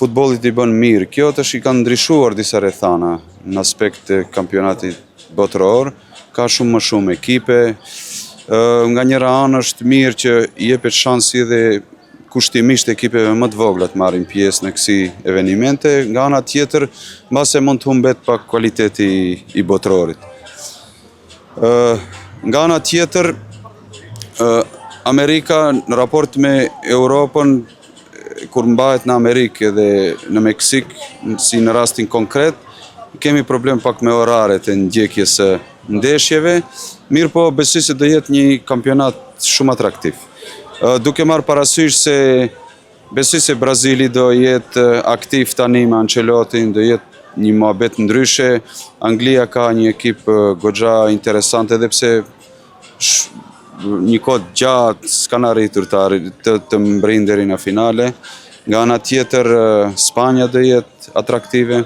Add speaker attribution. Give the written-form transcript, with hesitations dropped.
Speaker 1: futbollit i bën mirë. Kjo tash i ka ndryshuar disa rrethana në aspekt të kampionatit botëror, ka shumë më shumë ekipe. Nga njëra anë është mirë që i jepet shansi edhe kushtimisht ekipeve më të vogla të marrin pjesë në kësi evenimente, nga ana tjetër mbase mund të humbet pak kualiteti i botërorit. Nga ana tjetër, Amerika në raport me Europën, kur mbahet në Amerikë dhe në Meksik, si në rastin konkret, kemi problem pak me oraret e ndjekjes së ndeshjeve, mirë po besoj se do jetë një kampionat shumë atraktiv. Duke marrë parasysh se besoj se Brazili do jetë aktiv tani me Ancelotin, do jetë një muhabet ndryshe. Anglia ka një ekip goxha interesante edhe pse një kohë gjatë s'kan arritur të mbrijnë deri në finale. Nga ana tjetër Spanja do jetë atraktive.